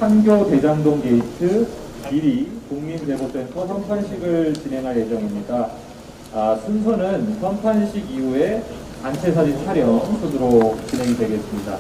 판교 대장동 게이트 1위 국민대보센터 선판식을 진행할 예정입니다. 순서는 선판식 이후에 단체 사진 촬영 순으로 진행이 되겠습니다.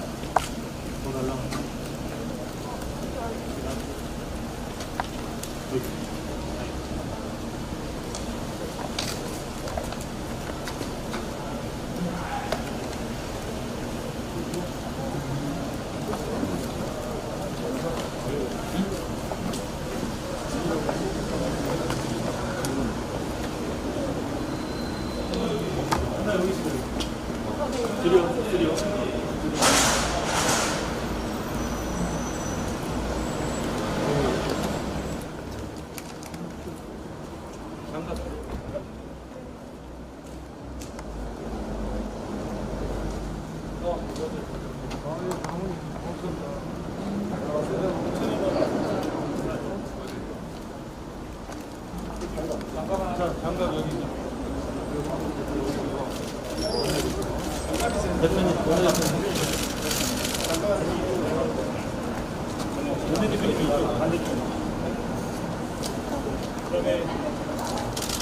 장갑 여기 있죠. 그다음에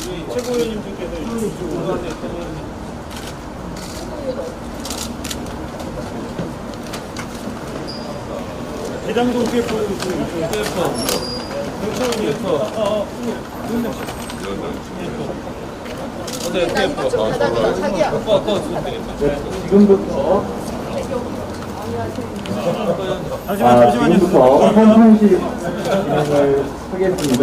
우리 최고위원님 분께서 이쪽으로 대장동 PF 지금부터 잠시만요. 선판식 진행을 하겠습니다.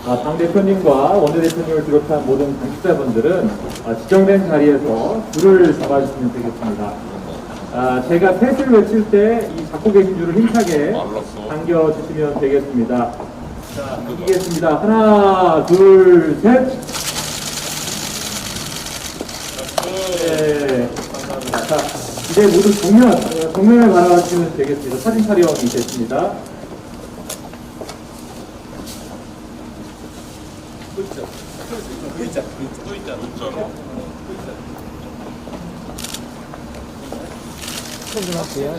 당 대표님과 원내대표님을 비롯한 모든 당직자분들은 지정된 자리에서 줄을 잡아주시면 되겠습니다. 제가 셋을 외칠 때 이 잡고 계신 줄을 힘차게 당겨주시면 되겠습니다. 자, 이기겠습니다. 하나, 둘, 셋. 네. 자, 이제 모두 정면을 바라보시면 되겠습니다. 사진 촬영이 됐습니다. 좀 할게요.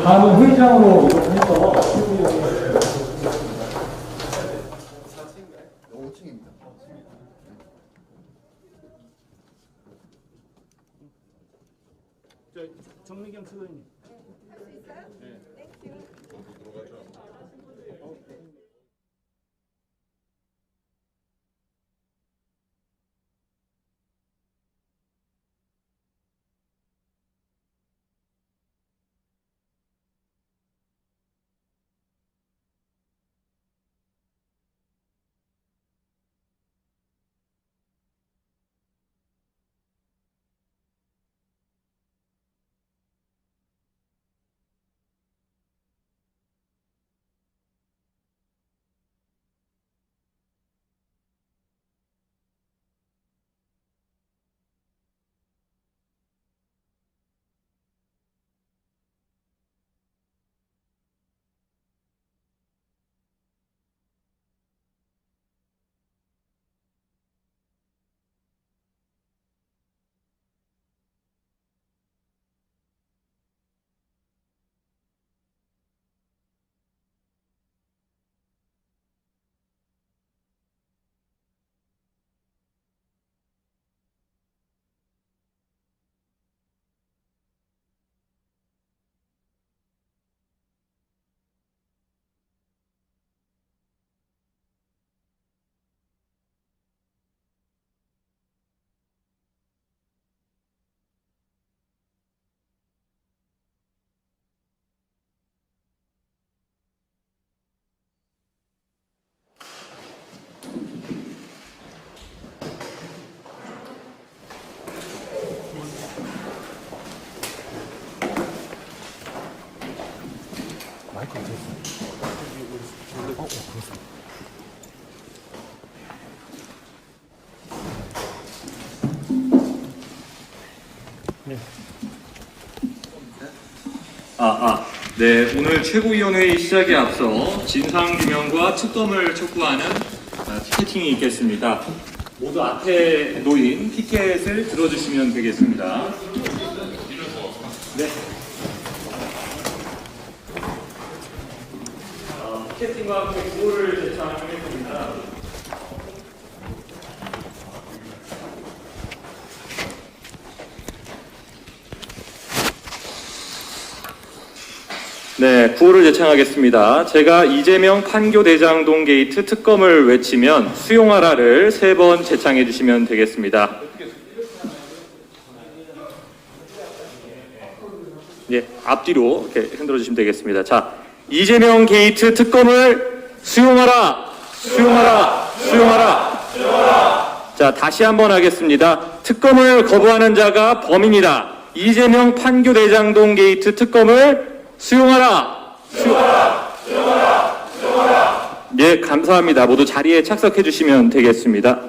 다음은 회의장으로 이동해서 5층입니다. 정민경 최고위원님. 마이크 어디 있어요? 그렇습니다. 네. 네, 오늘 최고위원회의 시작에 앞서 진상규명과 특검을 촉구하는 피켓팅이 있겠습니다. 모두 앞에 놓인 피켓을 들어주시면 되겠습니다. 네. 피켓팅과 함께 구호를 제창하겠습니다. 네, 구호를 제창하겠습니다. 제가 이재명 판교 대장동 게이트 특검을 외치면 수용하라를 3번 제창해 주시면 되겠습니다. 예, 앞뒤로 이렇게 흔들어 주시면 되겠습니다. 자, 이재명 게이트 특검을 수용하라! 수용하라! 수용하라! 수용하라! 자, 다시 한번 하겠습니다. 특검을 거부하는 자가 범인이다. 이재명 판교 대장동 게이트 특검을 수용하라! 수용하라! 수용하라! 수용하라! 예, 감사합니다. 모두 자리에 착석해 주시면 되겠습니다.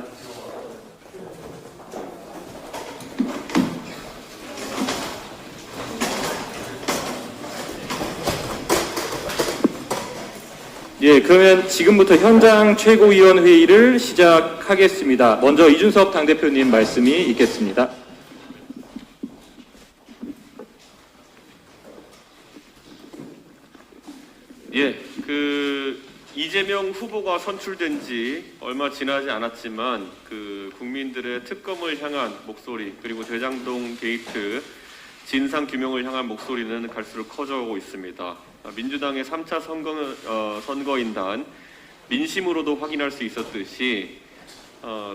예, 그러면 지금부터 현장 최고위원 회의를 시작하겠습니다. 먼저 이준석 당대표님 말씀이 있겠습니다. 예, 이재명 후보가 선출된 지 얼마 지나지 않았지만 국민들의 특검을 향한 목소리 그리고 대장동 게이트 진상 규명을 향한 목소리는 갈수록 커져가고 있습니다. 민주당의 3차 선거인단 민심으로도 확인할 수 있었듯이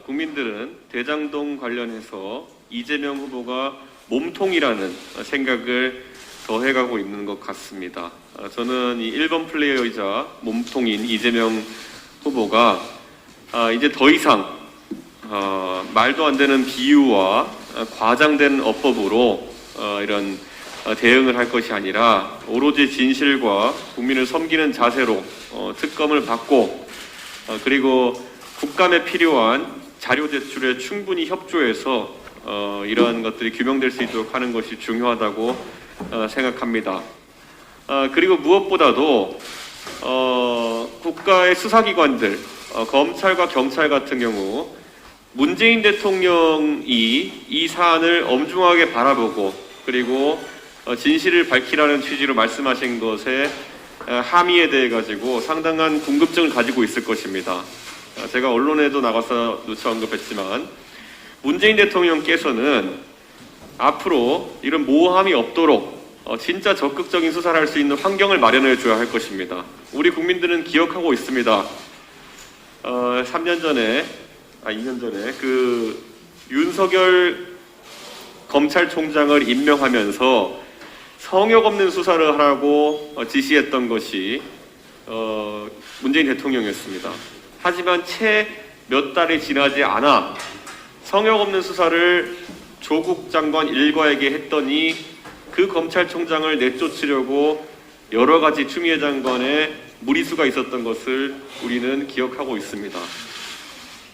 국민들은 대장동 관련해서 이재명 후보가 몸통이라는 생각을 더해가고 있는 것 같습니다. 저는 이 1번 플레이어이자 몸통인 이재명 후보가 이제 더 이상 말도 안 되는 비유와 과장된 어법으로 이런 대응을 할 것이 아니라 오로지 진실과 국민을 섬기는 자세로 특검을 받고 그리고 국감에 필요한 자료 제출에 충분히 협조해서 이러한 것들이 규명될 수 있도록 하는 것이 중요하다고 생각합니다. 그리고 무엇보다도 국가의 수사기관들, 검찰과 경찰 같은 경우 문재인 대통령이 이 사안을 엄중하게 바라보고 그리고 진실을 밝히라는 취지로 말씀하신 것에 함의에 대해 가지고 상당한 궁금증을 가지고 있을 것입니다. 제가 언론에도 나가서 누차 언급했지만 문재인 대통령께서는 앞으로 이런 모함이 없도록 진짜 적극적인 수사를 할 수 있는 환경을 마련해 줘야 할 것입니다. 우리 국민들은 기억하고 있습니다. 2년 전에 윤석열 검찰총장을 임명하면서 성역 없는 수사를 하라고 지시했던 것이 문재인 대통령이었습니다. 하지만 채 몇 달이 지나지 않아 성역 없는 수사를 조국 장관 일가에게 했더니 그 검찰총장을 내쫓으려고 여러 가지 추미애 장관의 무리수가 있었던 것을 우리는 기억하고 있습니다.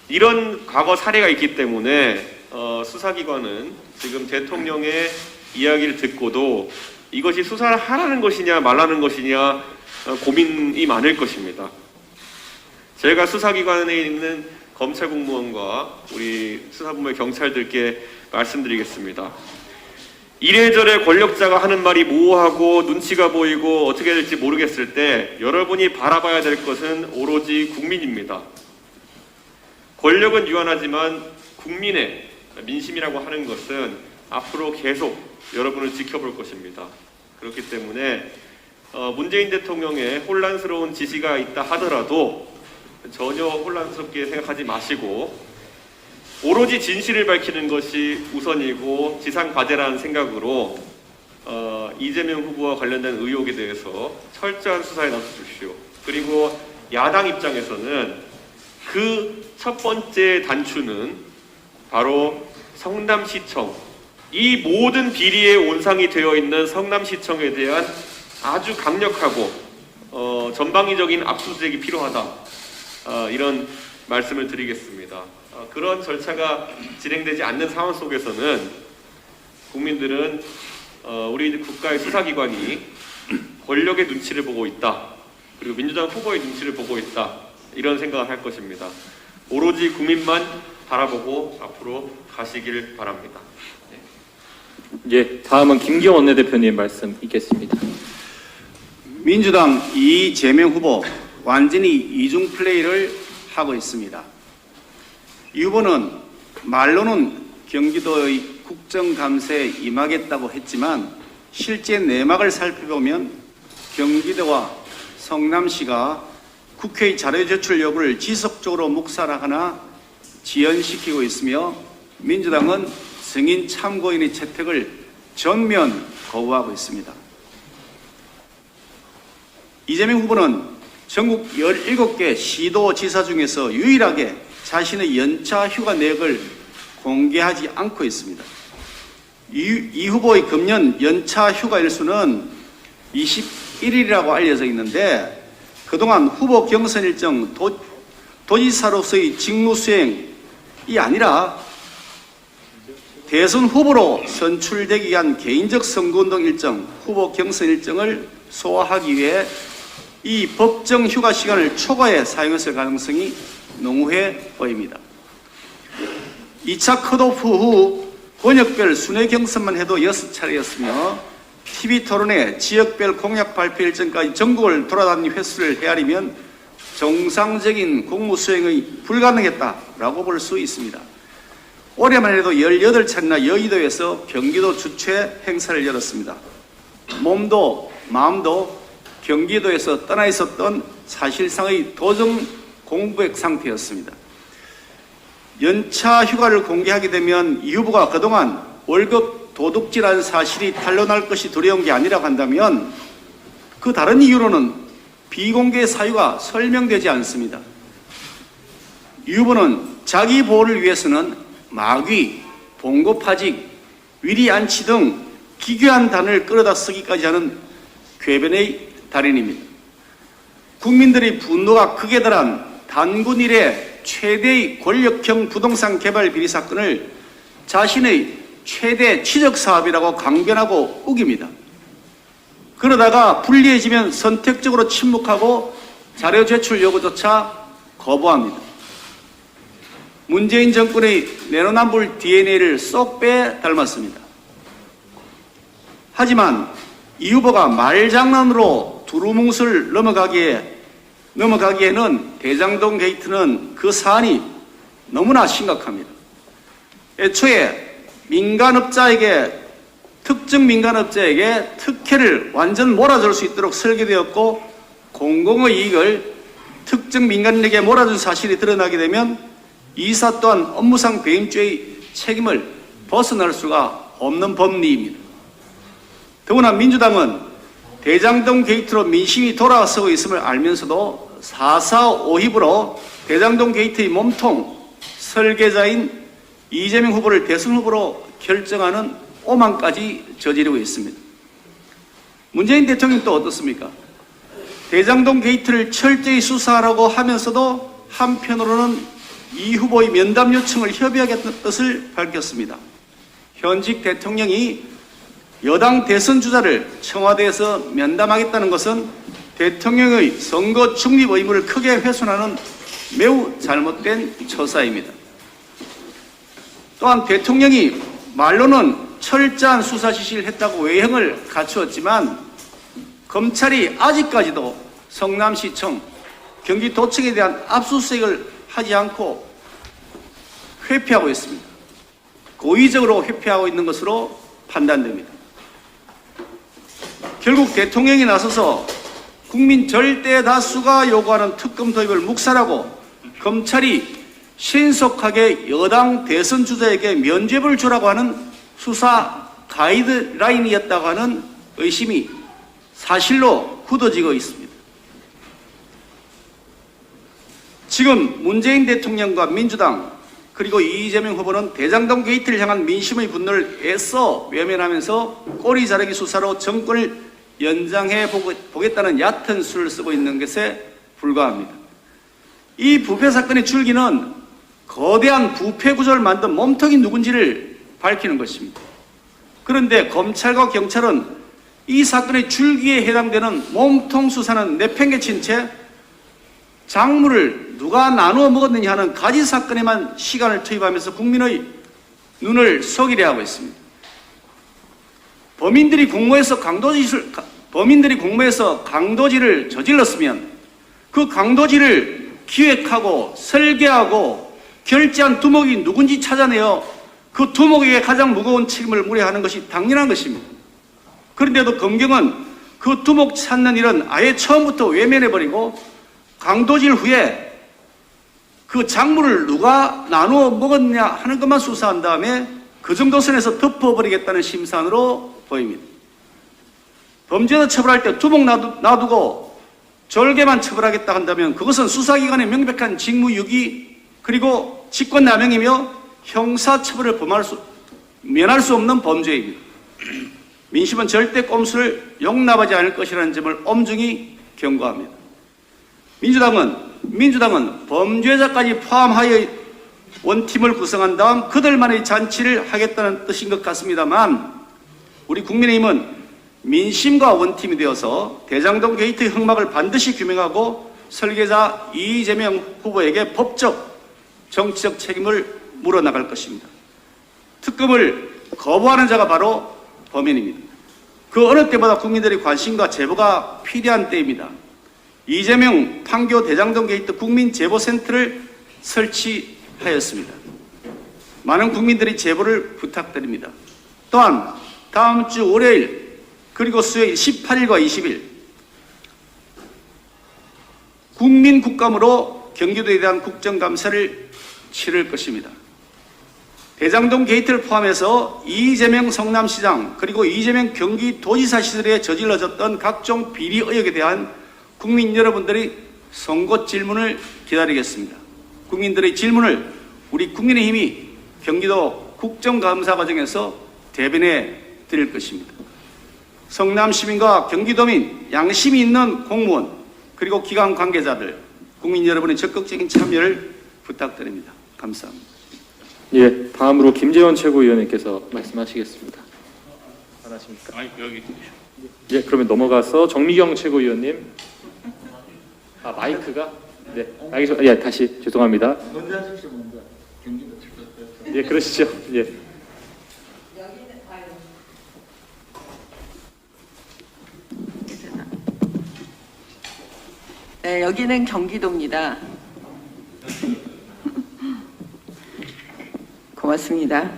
이런 과거 사례가 있기 때문에 수사기관은 지금 대통령의 이야기를 듣고도 이것이 수사를 하라는 것이냐 말라는 것이냐 고민이 많을 것입니다. 제가 수사기관에 있는 검찰 공무원과 우리 수사부의 경찰들께 말씀드리겠습니다. 이래저래 권력자가 하는 말이 모호하고 눈치가 보이고 어떻게 될지 모르겠을 때 여러분이 바라봐야 될 것은 오로지 국민입니다. 권력은 유한하지만 국민의 민심이라고 하는 것은 앞으로 계속 여러분을 지켜볼 것입니다. 그렇기 때문에 문재인 대통령의 혼란스러운 지시가 있다 하더라도 전혀 혼란스럽게 생각하지 마시고 오로지 진실을 밝히는 것이 우선이고 지상과제라는 생각으로 이재명 후보와 관련된 의혹에 대해서 철저한 수사에 나서주십시오. 그리고 야당 입장에서는 그 첫 번째 단추는 바로 성남시청, 이 모든 비리의 온상이 되어 있는 성남시청에 대한 아주 강력하고 전방위적인 압수수색이 필요하다. 이런 말씀을 드리겠습니다. 그런 절차가 진행되지 않는 상황 속에서는 국민들은 우리 국가의 수사기관이 권력의 눈치를 보고 있다. 그리고 민주당 후보의 눈치를 보고 있다. 이런 생각을 할 것입니다. 오로지 국민만 바라보고 앞으로 가시길 바랍니다. 예, 다음은 김기현 원내대표님 말씀 있겠습니다. 민주당 이재명 후보 완전히 이중 플레이를 하고 있습니다. 이 후보는 말로는 경기도의 국정감사에 임하겠다고 했지만 실제 내막을 살펴보면 경기도와 성남시가 국회의 자료 제출 여부를 지속적으로 묵살하거나 지연시키고 있으며 민주당은 승인 참고인의 채택을 전면 거부하고 있습니다. 이재명 후보는 전국 17개 시도지사 중에서 유일하게 자신의 연차 휴가 내역을 공개하지 않고 있습니다. 이 후보의 금년 연차 휴가 일수는 21일이라고 알려져 있는데 그동안 후보 경선 일정 도지사로서의 직무 수행이 아니라 대선 후보로 선출되기 위한 개인적 선거운동 일정, 후보 경선 일정을 소화하기 위해 이 법정 휴가 시간을 초과해 사용했을 가능성이 농후해 보입니다. 2차 컷오프 후 권역별 순회 경선만 해도 6차례였으며 TV토론회 지역별 공약 발표 일정까지 전국을 돌아다니는 횟수를 헤아리면 정상적인 공무 수행이 불가능했다라고 볼 수 있습니다. 올해만 해도 18차례나 여의도에서 경기도 주최 행사를 열었습니다. 몸도 마음도 경기도에서 떠나 있었던 사실상의 도정 공백 상태였습니다. 연차 휴가를 공개하게 되면 이 후보가 그동안 월급 도둑질한 사실이 탄로날 것이 두려운 게 아니라고 한다면 그 다른 이유로는 비공개 사유가 설명되지 않습니다. 이 후보는 자기 보호를 위해서는 마귀, 봉고파직, 위리안치 등 기괴한 단어를 끌어다 쓰기까지 하는 궤변의 달인입니다. 국민들의 분노가 극에 달한 단군 이래 최대의 권력형 부동산 개발 비리 사건을 자신의 최대 치적 사업이라고 강변하고 우깁니다. 그러다가 불리해지면 선택적으로 침묵하고 자료 제출 요구조차 거부합니다. 문재인 정권의 내로남불 DNA를 쏙 빼 닮았습니다. 하지만 이 후보가 말장난으로 두루뭉술 넘어가기에는 대장동 게이트는 그 사안이 너무나 심각합니다. 애초에 특정 민간업자에게 특혜를 완전 몰아줄 수 있도록 설계되었고 공공의 이익을 특정 민간인에게 몰아준 사실이 드러나게 되면 이사 또한 업무상 배임죄의 책임을 벗어날 수가 없는 법리입니다. 더구나 민주당은 대장동 게이트로 민심이 돌아서고 있음을 알면서도 4.4.5입으로 대장동 게이트의 몸통 설계자인 이재명 후보를 대선 후보로 결정하는 오만까지 저지르고 있습니다. 문재인 대통령은 또 어떻습니까? 대장동 게이트를 철저히 수사하라고 하면서도 한편으로는 이 후보의 면담 요청을 협의하겠다는 뜻을 밝혔습니다. 현직 대통령이 여당 대선 주자를 청와대에서 면담하겠다는 것은 대통령의 선거 중립 의무를 크게 훼손하는 매우 잘못된 처사입니다. 또한 대통령이 말로는 철저한 수사 지시를 했다고 외형을 갖추었지만 검찰이 아직까지도 성남시청, 경기도청에 대한 압수수색을 하지 않고 회피하고 있습니다. 고의적으로 회피하고 있는 것으로 판단됩니다. 결국 대통령이 나서서 국민 절대 다수가 요구하는 특검 도입을 묵살하고 검찰이 신속하게 여당 대선 주자에게 면죄부를 주라고 하는 수사 가이드라인이었다고 하는 의심이 사실로 굳어지고 있습니다. 지금 문재인 대통령과 민주당 그리고 이재명 후보는 대장동 게이트를 향한 민심의 분노를 애써 외면하면서 꼬리 자르기 수사로 정권을 연장해 보겠다는 얕은 수를 쓰고 있는 것에 불과합니다. 이 부패 사건의 줄기는 거대한 부패 구조를 만든 몸통이 누군지를 밝히는 것입니다. 그런데 검찰과 경찰은 이 사건의 줄기에 해당되는 몸통 수사는 내팽개친 채 작물을 누가 나누어 먹었느냐 하는 가지 사건에만 시간을 투입하면서 국민의 눈을 속이려 하고 있습니다. 범인들이 공모해서 강도질을 저질렀으면 그 강도질을 기획하고 설계하고 결제한 두목이 누군지 찾아내어 그 두목에게 가장 무거운 책임을 물어야 하는 것이 당연한 것입니다. 그런데도 검경은 그 두목 찾는 일은 아예 처음부터 외면해버리고 강도질 후에 그 작물을 누가 나누어 먹었냐 하는 것만 수사한 다음에 그 정도 선에서 덮어버리겠다는 심산으로 보입니다. 범죄자 처벌할 때 두목 놔두고 절개만 처벌하겠다 한다면 그것은 수사기관의 명백한 직무유기 그리고 직권남용이며 형사처벌을 면할 수 없는 범죄입니다. 민심은 절대 꼼수를 용납하지 않을 것이라는 점을 엄중히 경고합니다. 민주당은 범죄자까지 포함하여 원팀을 구성한 다음 그들만의 잔치를 하겠다는 뜻인 것 같습니다만 우리 국민의힘은 민심과 원팀이 되어서 대장동 게이트 흑막을 반드시 규명하고 설계자 이재명 후보에게 법적, 정치적 책임을 물어나갈 것입니다. 특검을 거부하는 자가 바로 범인입니다. 그 어느 때보다 국민들의 관심과 제보가 필요한 때입니다. 이재명 판교 대장동 게이트 국민제보센터를 설치하였습니다. 많은 국민들이 제보를 부탁드립니다. 또한 다음 주 월요일 그리고 수요일 18일과 20일 국민 국감으로 경기도에 대한 국정감사를 치를 것입니다. 대장동 게이트를 포함해서 이재명 성남시장 그리고 이재명 경기도지사 시절에 저질러졌던 각종 비리 의혹에 대한 국민 여러분들의 선고 질문을 기다리겠습니다. 국민들의 질문을 우리 국민의힘이 경기도 국정감사 과정에서 대변해 드릴 것입니다. 성남 시민과 경기도민, 양심이 있는 공무원 그리고 기관 관계자들, 국민 여러분의 적극적인 참여를 부탁드립니다. 감사합니다. 예, 다음으로 김재원 최고위원님께서 말씀하시겠습니다. 안 하십니까? 아니 여기 예, 그러면 넘어가서 정미경 최고위원님. 아, 마이크가? 네, 알겠습니다. 예, 다시 죄송합니다. 먼저 하십시오, 먼저. 경기도 예, 그러시죠. 예. 네, 여기는 경기도입니다. 고맙습니다.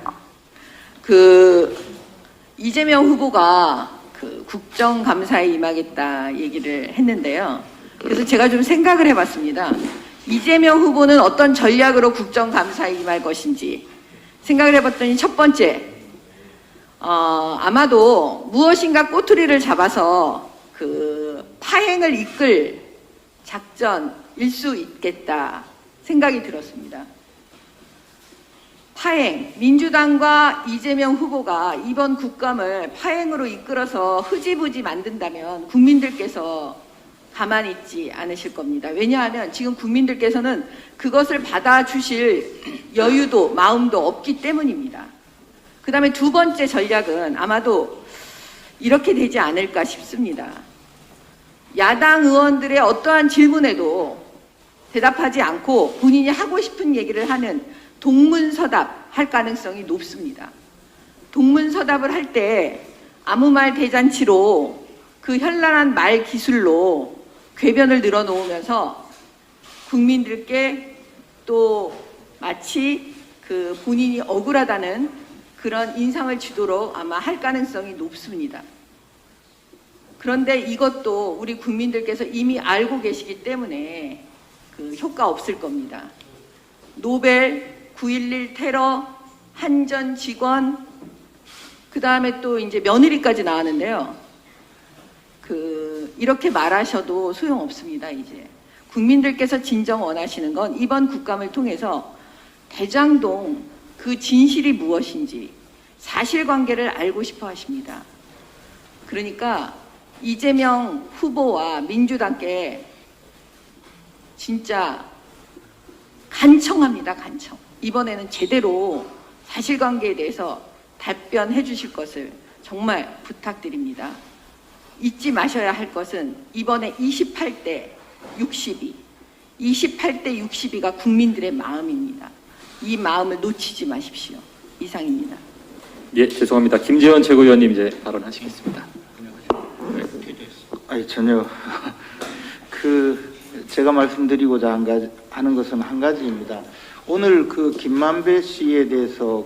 이재명 후보가 국정감사에 임하겠다 얘기를 했는데요. 그래서 제가 좀 생각을 해봤습니다. 이재명 후보는 어떤 전략으로 국정감사에 임할 것인지 생각을 해봤더니 첫 번째, 아마도 무엇인가 꼬투리를 잡아서 파행을 이끌 작전일 수 있겠다 생각이 들었습니다. 파행, 민주당과 이재명 후보가 이번 국감을 파행으로 이끌어서 흐지부지 만든다면 국민들께서 가만히 있지 않으실 겁니다. 왜냐하면 지금 국민들께서는 그것을 받아주실 여유도 마음도 없기 때문입니다. 그 다음에 두 번째 전략은 아마도 이렇게 되지 않을까 싶습니다. 야당 의원들의 어떠한 질문에도 대답하지 않고 본인이 하고 싶은 얘기를 하는 동문서답 할 가능성이 높습니다. 동문서답을 할 때 아무 말 대잔치로 그 현란한 말 기술로 궤변을 늘어놓으면서 국민들께 또 마치 본인이 억울하다는 그런 인상을 주도록 아마 할 가능성이 높습니다. 그런데 이것도 우리 국민들께서 이미 알고 계시기 때문에 효과 없을 겁니다. 노벨, 9.11 테러, 한전 직원, 그 다음에 또 이제 며느리까지 나왔는데요. 이렇게 말하셔도 소용없습니다. 이제 국민들께서 진정 원하시는 건 이번 국감을 통해서 대장동 그 진실이 무엇인지 사실관계를 알고 싶어 하십니다. 그러니까 이재명 후보와 민주당께 진짜 간청합니다. 간청. 이번에는 제대로 사실관계에 대해서 답변해 주실 것을 정말 부탁드립니다. 잊지 마셔야 할 것은 이번에 28대 62, 28대 62가 국민들의 마음입니다. 이 마음을 놓치지 마십시오. 이상입니다. 예, 죄송합니다. 김재원 최고위원님 이제 발언하시겠습니다. 아니 전혀 제가 말씀드리고자 하는 것은 한 가지입니다. 오늘 김만배 씨에 대해서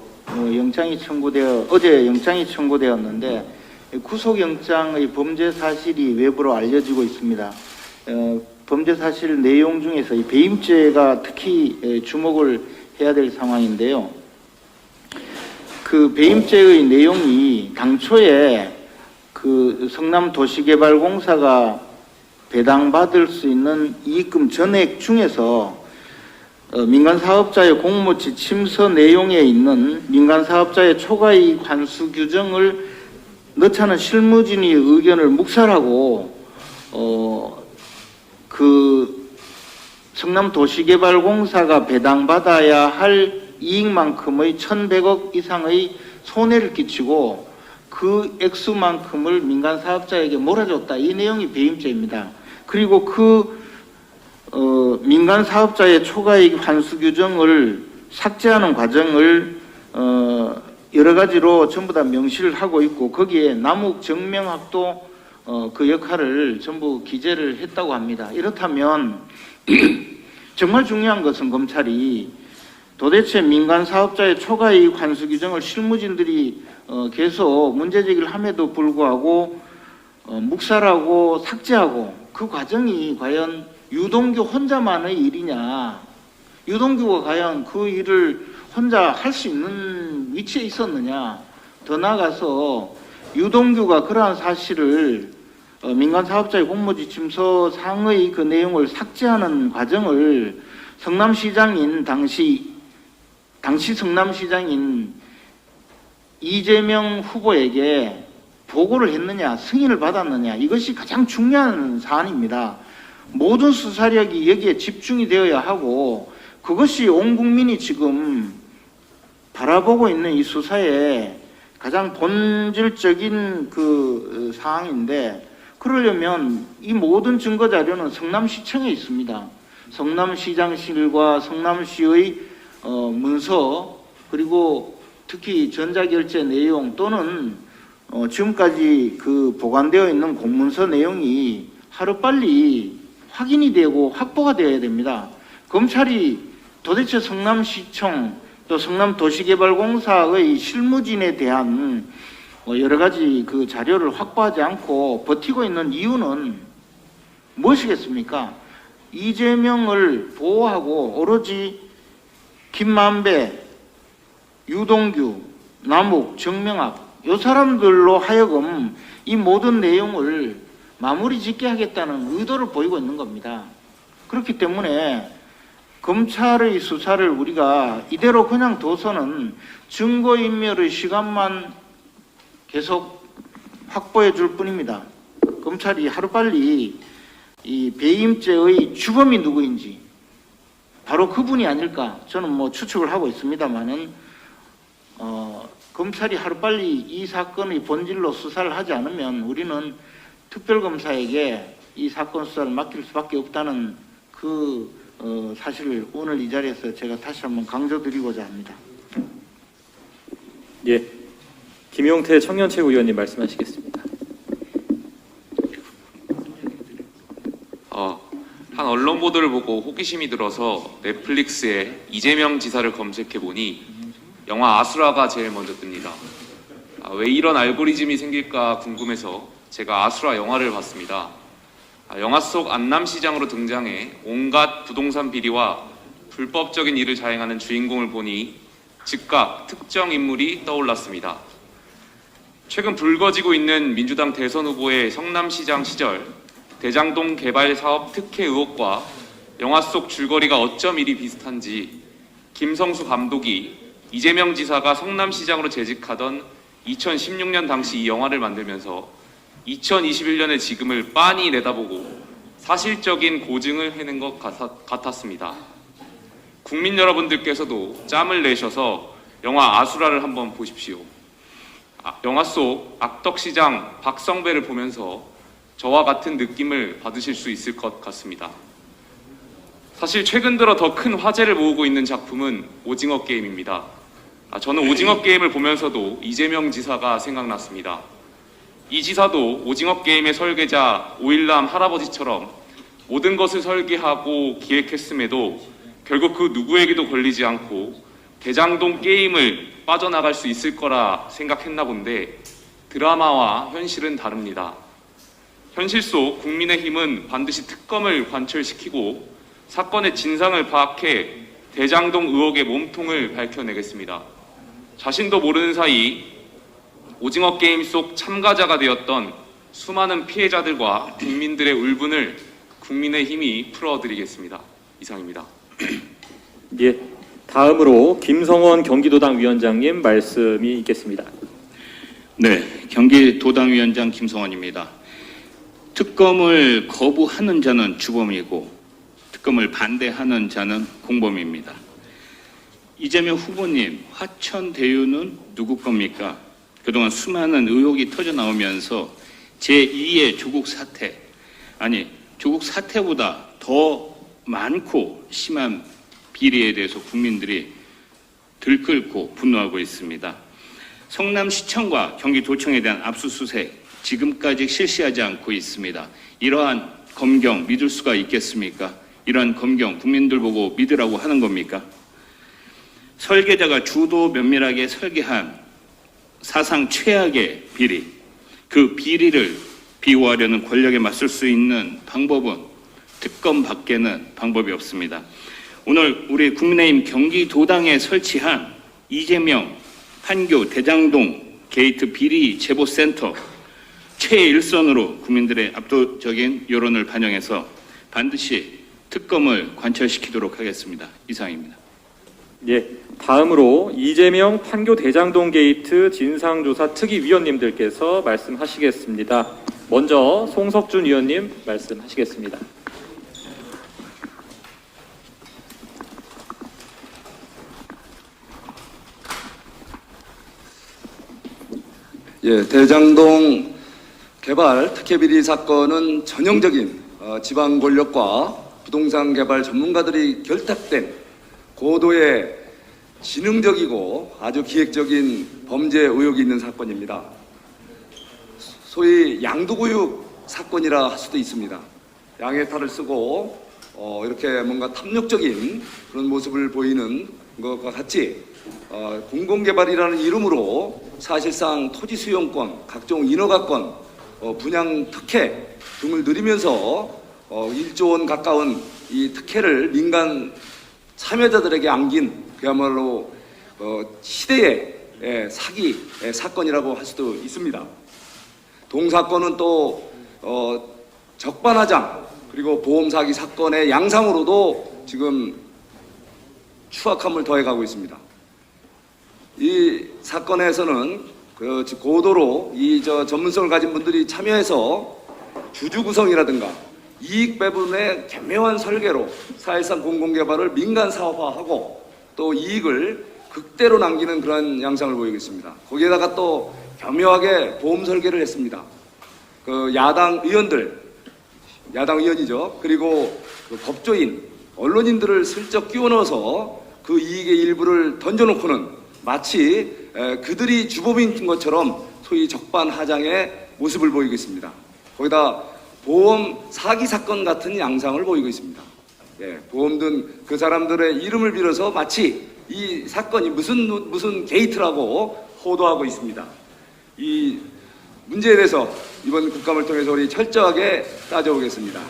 어제 영장이 청구되었는데 구속영장의 범죄 사실이 외부로 알려지고 있습니다. 범죄 사실 내용 중에서 이 배임죄가 특히 주목을 해야 될 상황인데요. 그 배임죄의 내용이 당초에 성남도시개발공사가 배당받을 수 있는 이익금 전액 중에서 민간사업자의 공모지 침서 내용에 있는 민간사업자의 초과이익 환수 규정을 넣자는 실무진의 의견을 묵살하고 성남도시개발공사가 배당받아야 할 이익만큼의 1,100억 이상의 손해를 끼치고 그 액수만큼을 민간사업자에게 몰아줬다. 이 내용이 배임죄입니다. 그리고 민간사업자의 초과이익 환수 규정을 삭제하는 과정을 여러 가지로 전부 다 명시를 하고 있고 거기에 남욱정명학도 그 역할을 전부 기재를 했다고 합니다. 이렇다면 정말 중요한 것은 검찰이 도대체 민간사업자의 초과이익 환수 규정을 실무진들이 계속 문제제기를 함에도 불구하고 묵살하고 삭제하고 그 과정이 과연 유동규 혼자만의 일이냐, 유동규가 과연 그 일을 혼자 할 수 있는 위치에 있었느냐, 더 나아가서 유동규가 그러한 사실을 민간사업자의 공모지 침서 상의 그 내용을 삭제하는 과정을 성남시장인 당시 성남시장인 이재명 후보에게 보고를 했느냐, 승인을 받았느냐, 이것이 가장 중요한 사안입니다. 모든 수사력이 여기에 집중이 되어야 하고 그것이 온 국민이 지금 바라보고 있는 이 수사의 가장 본질적인 사항인데, 그러려면 이 모든 증거 자료는 성남시청에 있습니다. 성남시장실과 성남시의 문서, 그리고 특히 전자결제 내용 또는 지금까지 보관되어 있는 공문서 내용이 하루빨리 확인이 되고 확보가 되어야 됩니다. 검찰이 도대체 성남시청 또 성남도시개발공사의 실무진에 대한 여러 가지 자료를 확보하지 않고 버티고 있는 이유는 무엇이겠습니까? 이재명을 보호하고 오로지 김만배, 유동규, 남욱, 정명학 이 사람들로 하여금 이 모든 내용을 마무리 짓게 하겠다는 의도를 보이고 있는 겁니다. 그렇기 때문에 검찰의 수사를 우리가 이대로 그냥 둬서는 증거인멸의 시간만 계속 확보해 줄 뿐입니다. 검찰이 하루빨리 이 배임죄의 주범이 누구인지 바로 그분이 아닐까 저는 추측을 하고 있습니다만은 검찰이 하루빨리 이 사건의 본질로 수사를 하지 않으면 우리는 특별검사에게 이 사건 수사를 맡길 수밖에 없다는 사실을 오늘 이 자리에서 제가 다시 한번 강조드리고자 합니다. 예, 김용태 청년최고위원님 말씀하시겠습니다. 한 언론 보도를 보고 호기심이 들어서 넷플릭스에 이재명 지사를 검색해보니 영화 아수라가 제일 먼저 뜹니다. 왜 이런 알고리즘이 생길까 궁금해서 제가 아수라 영화를 봤습니다. 영화 속 안남시장으로 등장해 온갖 부동산 비리와 불법적인 일을 자행하는 주인공을 보니 즉각 특정 인물이 떠올랐습니다. 최근 불거지고 있는 민주당 대선 후보의 성남시장 시절 대장동 개발 사업 특혜 의혹과 영화 속 줄거리가 어쩜 이리 비슷한지 김성수 감독이 이재명 지사가 성남시장으로 재직하던 2016년 당시 이 영화를 만들면서 2021년의 지금을 빤히 내다보고 사실적인 고증을 해낸 것 같았습니다. 국민 여러분들께서도 짬을 내셔서 영화 아수라를 한번 보십시오. 영화 속 악덕시장 박성배를 보면서 저와 같은 느낌을 받으실 수 있을 것 같습니다. 사실 최근 들어 더 큰 화제를 모으고 있는 작품은 오징어 게임입니다. 저는 오징어 게임을 보면서도 이재명 지사가 생각났습니다. 이 지사도 오징어 게임의 설계자 오일남 할아버지처럼 모든 것을 설계하고 기획했음에도 결국 그 누구에게도 걸리지 않고 대장동 게임을 빠져나갈 수 있을 거라 생각했나 본데 드라마와 현실은 다릅니다. 현실 속 국민의힘은 반드시 특검을 관철시키고 사건의 진상을 파악해 대장동 의혹의 몸통을 밝혀내겠습니다. 자신도 모르는 사이 오징어 게임 속 참가자가 되었던 수많은 피해자들과 국민들의 울분을 국민의힘이 풀어드리겠습니다. 이상입니다. 예, 다음으로 김성원 경기도당 위원장님 말씀이 있겠습니다. 네, 경기도당위원장 김성원입니다. 특검을 거부하는 자는 주범이고 특검을 반대하는 자는 공범입니다. 이재명 후보님, 화천 대유는 누구 겁니까? 그동안 수많은 의혹이 터져나오면서 제2의 조국 사태, 아니 조국 사태보다 더 많고 심한 비리에 대해서 국민들이 들끓고 분노하고 있습니다. 성남시청과 경기도청에 대한 압수수색 지금까지 실시하지 않고 있습니다. 이러한 검경 믿을 수가 있겠습니까? 이러한 검경 국민들 보고 믿으라고 하는 겁니까? 설계자가 주도 면밀하게 설계한 사상 최악의 비리, 그 비리를 비호하려는 권력에 맞설 수 있는 방법은 특검밖에는 방법이 없습니다. 오늘 우리 국민의힘 경기도당에 설치한 이재명 판교 대장동 게이트 비리 제보센터 최일선으로 국민들의 압도적인 여론을 반영해서 반드시 특검을 관철시키도록 하겠습니다. 이상입니다. 예, 다음으로 이재명 판교 대장동 게이트 진상조사 특위위원님들께서 말씀하시겠습니다. 먼저 송석준 위원님 말씀하시겠습니다. 예, 대장동 개발 특혜 비리 사건은 전형적인 지방 권력과 부동산 개발 전문가들이 결탁된 고도의 지능적이고 아주 기획적인 범죄 의혹이 있는 사건입니다. 소위 양도구육 사건이라 할 수도 있습니다. 양의 탈을 쓰고 이렇게 뭔가 탐욕적인 그런 모습을 보이는 것과 같이 공공개발이라는 이름으로 사실상 토지 수용권, 각종 인허가권, 분양 특혜 등을 누리면서 1조 원 가까운 이 특혜를 민간 참여자들에게 안긴 그야말로 시대의 사기 사건이라고 할 수도 있습니다. 동사건은 또 적반하장 그리고 보험 사기 사건의 양상으로도 지금 추악함을 더해가고 있습니다. 이 사건에서는 고도로 이 전문성을 가진 분들이 참여해서 주주 구성이라든가 이익 배분의 교묘한 설계로 사실상 공공개발을 민간 사업화하고 또 이익을 극대로 남기는 그런 양상을 보이고 있습니다. 거기에다가 또 교묘하게 보험 설계를 했습니다. 야당 의원이죠. 그리고 법조인, 언론인들을 슬쩍 끼워 넣어서 그 이익의 일부를 던져놓고는 마치 그들이 주범인 것처럼 소위 적반하장의 모습을 보이고 있습니다. 거기다 보험 사기 사건 같은 양상을 보이고 있습니다. 예, 보험 등 그 사람들의 이름을 빌어서 마치 이 사건이 무슨 게이트라고 호도하고 있습니다. 이 문제에 대해서 이번 국감을 통해서 우리 철저하게 따져보겠습니다.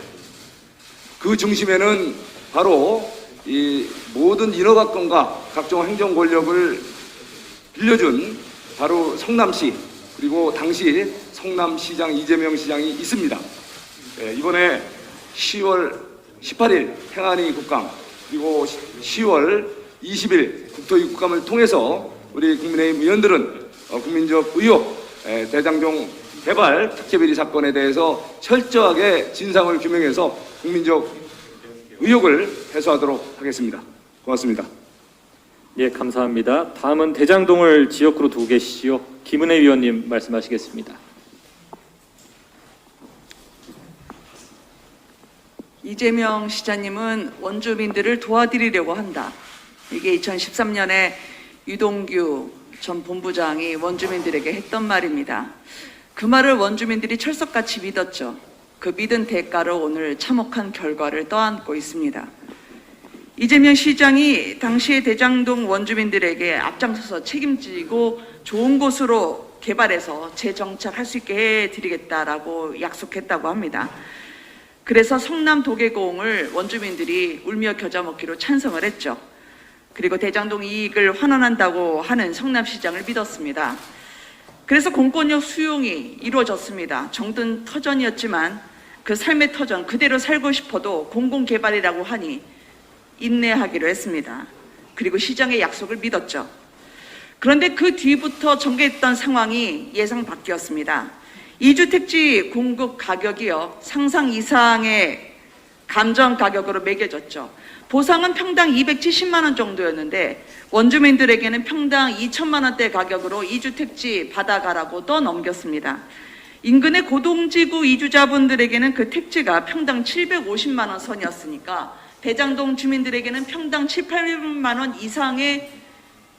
그 중심에는 바로 이 모든 인허가권과 각종 행정 권력을 빌려준 바로 성남시 그리고 당시 성남시장 이재명 시장이 있습니다. 이번에 10월 18일 행안위 국감 그리고 10월 20일 국토위 국감을 통해서 우리 국민의힘 의원들은 국민적 의혹 대장동 개발 특혜비리 사건에 대해서 철저하게 진상을 규명해서 국민적 의혹을 해소하도록 하겠습니다. 고맙습니다. 예, 감사합니다. 다음은 대장동을 지역구로 두고 계시지요. 김은혜 위원님 말씀하시겠습니다. 이재명 시장님은 원주민들을 도와드리려고 한다. 이게 2013년에 유동규 전 본부장이 원주민들에게 했던 말입니다. 그 말을 원주민들이 철석같이 믿었죠. 그 믿은 대가로 오늘 참혹한 결과를 떠안고 있습니다. 이재명 시장이 당시에 대장동 원주민들에게 앞장서서 책임지고 좋은 곳으로 개발해서 재정착할 수 있게 해드리겠다라고 약속했다고 합니다. 그래서 성남 도계공을 원주민들이 울며 겨자 먹기로 찬성을 했죠. 그리고 대장동 이익을 환원한다고 하는 성남시장을 믿었습니다. 그래서 공권력 수용이 이루어졌습니다. 정든 터전이었지만 그 삶의 터전 그대로 살고 싶어도 공공개발이라고 하니 인내하기로 했습니다. 그리고 시장의 약속을 믿었죠. 그런데 그 뒤부터 전개했던 상황이 예상 밖이었습니다. 2주택지 공급 가격이요, 상상 이상의 감정 가격으로 매겨졌죠. 보상은 평당 270만 원 정도였는데 원주민들에게는 평당 2천만 원대 가격으로 2주택지 받아가라고 떠넘겼습니다. 인근의 고동지구 이주자분들에게는 그 택지가 평당 750만 원 선이었으니까 대장동 주민들에게는 평당 7, 800만 원 이상의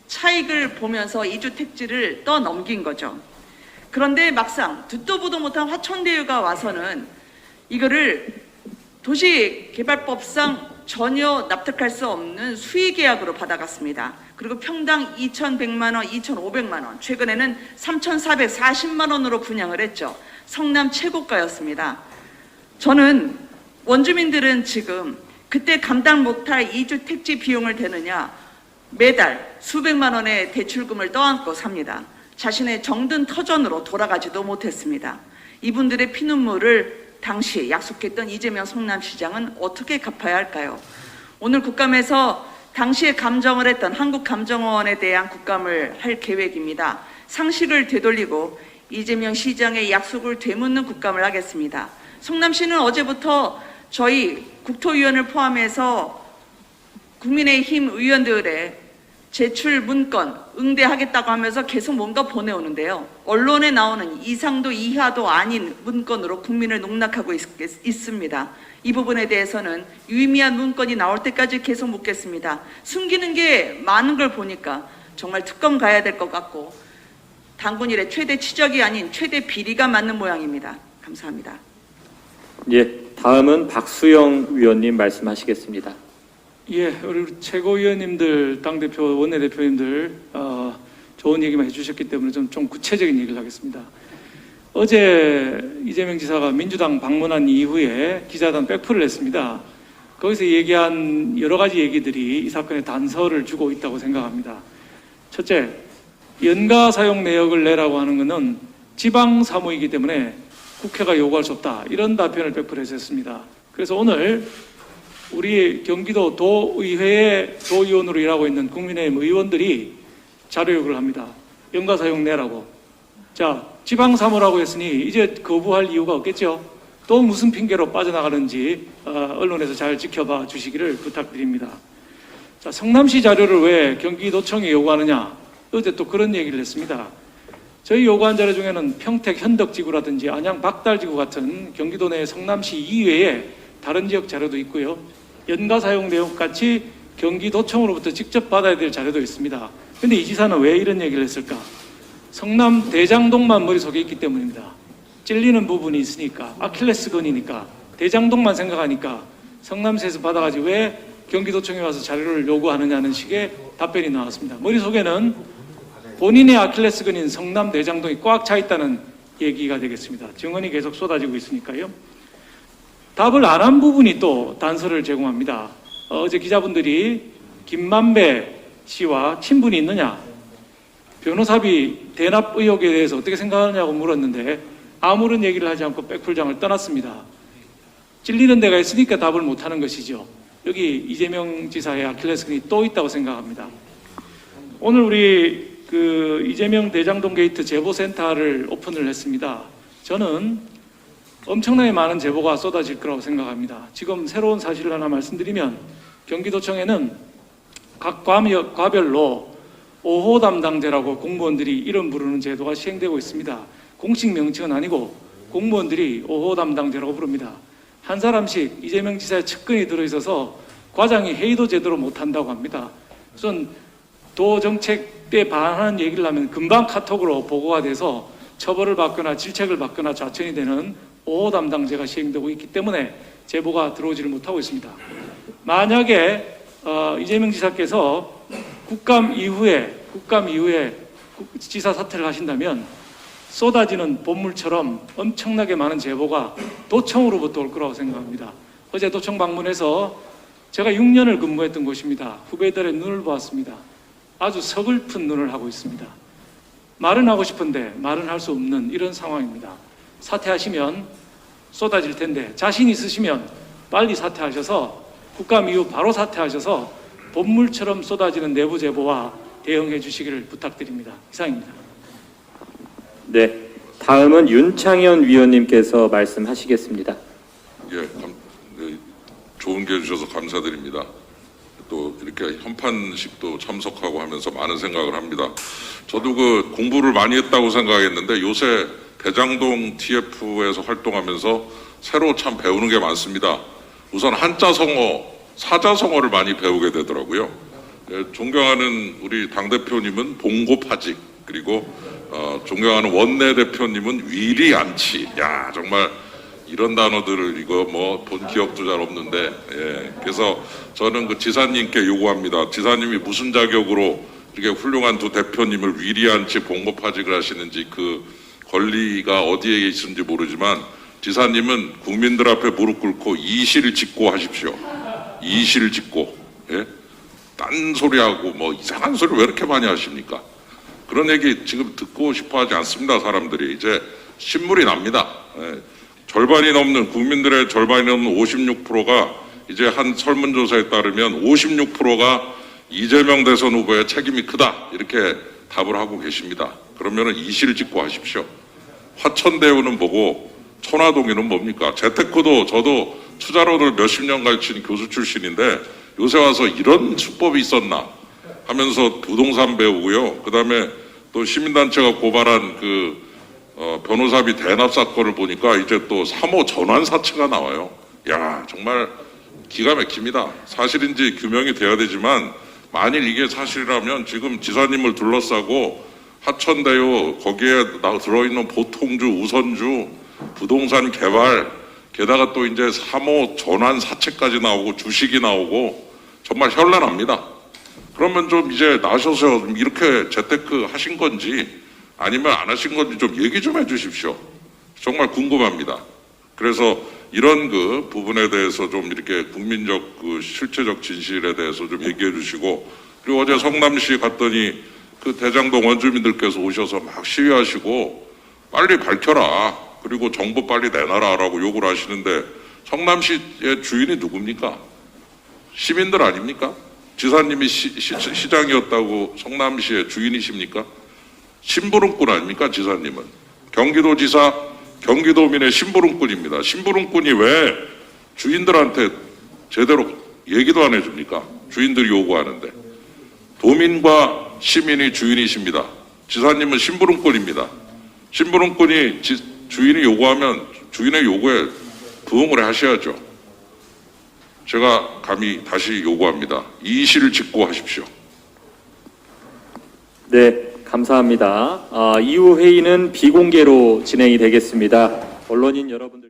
차익을 보면서 2주택지를 떠넘긴 거죠. 그런데 막상 듣도 보도 못한 화천대유가 와서는 이거를 도시개발법상 전혀 납득할 수 없는 수의계약으로 받아갔습니다. 그리고 평당 2,100만 원, 2,500만 원, 최근에는 3,440만 원으로 분양을 했죠. 성남 최고가였습니다. 저는 원주민들은 지금 그때 감당 못할 2주 택지 비용을 대느냐 매달 수백만 원의 대출금을 떠안고 삽니다. 자신의 정든 터전으로 돌아가지도 못했습니다. 이분들의 피눈물을 당시 약속했던 이재명 성남시장은 어떻게 갚아야 할까요? 오늘 국감에서 당시에 감정을 했던 한국감정원에 대한 국감을 할 계획입니다. 상식을 되돌리고 이재명 시장의 약속을 되묻는 국감을 하겠습니다. 성남시는 어제부터 저희 국토위원을 포함해서 국민의힘 의원들의 제출 문건 응대하겠다고 하면서 계속 뭔가 보내오는데요. 언론에 나오는 이상도 이하도 아닌 문건으로 국민을 농락하고 있습니다. 이 부분에 대해서는 유의미한 문건이 나올 때까지 계속 묻겠습니다. 숨기는 게 많은 걸 보니까 정말 특검 가야 될 것 같고 당군 일의 최대 치적이 아닌 최대 비리가 맞는 모양입니다. 감사합니다. 예, 다음은 박수영 위원님 말씀하시겠습니다. 예, 우리 최고위원님들, 당대표, 원내대표님들 좋은 얘기만 해주셨기 때문에 좀 구체적인 얘기를 하겠습니다. 어제 이재명 지사가 민주당 방문한 이후에 기자단 백프를 했습니다. 거기서 얘기한 여러 가지 얘기들이 이 사건에 단서를 주고 있다고 생각합니다. 첫째, 연가 사용 내역을 내라고 하는 것은 지방 사무이기 때문에 국회가 요구할 수 없다. 이런 답변을 백프를 했습니다. 그래서 오늘 우리 경기도 도의회의 도의원으로 일하고 있는 국민의힘 의원들이 자료 요구를 합니다. 연가 사용 내라고. 자, 지방 사무라고 했으니 이제 거부할 이유가 없겠죠. 또 무슨 핑계로 빠져나가는지 언론에서 잘 지켜봐 주시기를 부탁드립니다. 자, 성남시 자료를 왜 경기도청에 요구하느냐? 어제 또 그런 얘기를 했습니다. 저희 요구한 자료 중에는 평택 현덕지구라든지 안양 박달지구 같은 경기도 내 성남시 이외에 다른 지역 자료도 있고요. 연가 사용 내용 같이 경기도청으로부터 직접 받아야 될 자료도 있습니다. 그런데 이 지사는 왜 이런 얘기를 했을까? 성남 대장동만 머릿속에 있기 때문입니다. 찔리는 부분이 있으니까, 아킬레스건이니까, 대장동만 생각하니까 성남시에서 받아가지고 왜 경기도청에 와서 자료를 요구하느냐는 식의 답변이 나왔습니다. 머릿속에는 본인의 아킬레스건인 성남 대장동이 꽉 차 있다는 얘기가 되겠습니다. 증언이 계속 쏟아지고 있으니까요. 답을 안 한 부분이 또 단서를 제공합니다. 어제 기자분들이 김만배 씨와 친분이 있느냐, 변호사비 대납 의혹에 대해서 어떻게 생각하느냐고 물었는데 아무런 얘기를 하지 않고 백풀장을 떠났습니다. 찔리는 데가 있으니까 답을 못하는 것이죠. 여기 이재명 지사의 아킬레스건이 또 있다고 생각합니다. 오늘 우리 이재명 대장동 게이트 제보센터를 오픈을 했습니다. 저는 엄청나게 많은 제보가 쏟아질 거라고 생각합니다. 지금 새로운 사실을 하나 말씀드리면 경기도청에는 각 과별로 5호 담당제라고 공무원들이 이름 부르는 제도가 시행되고 있습니다. 공식 명칭은 아니고 공무원들이 5호 담당제라고 부릅니다. 한 사람씩 이재명 지사의 측근이 들어있어서 과장이 회의도 제대로 못한다고 합니다. 우선 도 정책에 반하는 얘기를 하면 금방 카톡으로 보고가 돼서 처벌을 받거나 질책을 받거나 좌천이 되는 5호 담당제가 시행되고 있기 때문에 제보가 들어오지를 못하고 있습니다. 만약에 이재명 지사께서 국감 이후에 지사 사퇴를 하신다면 쏟아지는 본물처럼 엄청나게 많은 제보가 도청으로부터 올 거라고 생각합니다. 어제 도청 방문해서 제가 6년을 근무했던 곳입니다. 후배들의 눈을 보았습니다. 아주 서글픈 눈을 하고 있습니다. 말은 하고 싶은데 말은 할 수 없는 이런 상황입니다. 사퇴하시면 쏟아질 텐데 자신 있으시면 빨리 사퇴하셔서 국감 이후 바로 사퇴하셔서 본물처럼 쏟아지는 내부 제보와 대응해 주시기를 부탁드립니다. 이상입니다. 네, 다음은 윤창현 위원님께서 말씀하시겠습니다. 예, 좋은 기회 주셔서 감사드립니다. 또 이렇게 현판식도 참석하고 하면서 많은 생각을 합니다. 저도 그 공부를 많이 했다고 생각했는데 요새 대장동 TF에서 활동하면서 새로 참 배우는 게 많습니다. 우선 한자성어, 사자성어를 많이 배우게 되더라고요. 예, 존경하는 우리 당대표님은 봉고파직, 그리고 존경하는 원내대표님은 위리안치. 야, 정말 이런 단어들을 이거 뭐 본 기억도 잘 없는데, 예. 그래서 저는 그 지사님께 요구합니다. 지사님이 무슨 자격으로 이렇게 훌륭한 두 대표님을 위리안치 봉고파직을 하시는지 그 권리가 어디에 있는지 모르지만 지사님은 국민들 앞에 무릎 꿇고 이실 짓고 하십시오. 이실 짓고. 예? 딴 소리하고 뭐 이상한 소리 왜 이렇게 많이 하십니까? 그런 얘기 지금 듣고 싶어 하지 않습니다. 사람들이 이제 신물이 납니다. 예. 절반이 넘는, 국민들의 절반이 넘는 56%가 이제 한 설문조사에 따르면 56%가 이재명 대선 후보의 책임이 크다, 이렇게 답을 하고 계십니다. 그러면은 이실 짓고 하십시오. 화천대유는 뭐고 천화동인은 뭡니까? 재테크도 저도 투자로를 몇십 년 가르친 교수 출신인데 요새 와서 이런 수법이 있었나 하면서 부동산 배우고요. 그 다음에 또 시민단체가 고발한 변호사비 대납 사건을 보니까 이제 또 3호 전환 사채가 나와요. 야, 정말 기가 막힙니다. 사실인지 규명이 돼야 되지만 만일 이게 사실이라면 지금 지사님을 둘러싸고 하천대유 거기에 들어있는 보통주, 우선주, 부동산 개발, 게다가 또 이제 3호 전환 사채까지 나오고 주식이 나오고 정말 현란합니다. 그러면 좀 이제 나셔서 좀 이렇게 재테크 하신 건지 아니면 안 하신 건지 좀 얘기 좀 해주십시오. 정말 궁금합니다. 그래서 이런 그 부분에 대해서 좀 이렇게 국민적 그 실체적 진실에 대해서 좀 얘기해 주시고, 그리고 어제 성남시 갔더니 그 대장동 원주민들께서 오셔서 막 시위하시고 빨리 밝혀라, 그리고 정보 빨리 내놔라라고 요구를 하시는데 성남시의 주인이 누굽니까? 시민들 아닙니까? 지사님이 시장이었다고 성남시의 주인이십니까? 심부름꾼 아닙니까? 지사님은 경기도지사, 경기도민의 심부름꾼입니다. 심부름꾼이 왜 주인들한테 제대로 얘기도 안 해줍니까? 주인들이 요구하는데. 도민과 시민이 주인이십니다. 지사님은 심부름꾼입니다. 심부름꾼이 주인이 요구하면 주인의 요구에 부응을 하셔야죠. 제가 감히 다시 요구합니다. 이실을 짓고 하십시오. 네, 감사합니다. 이후 회의는 비공개로 진행이 되겠습니다. 언론인 여러분들.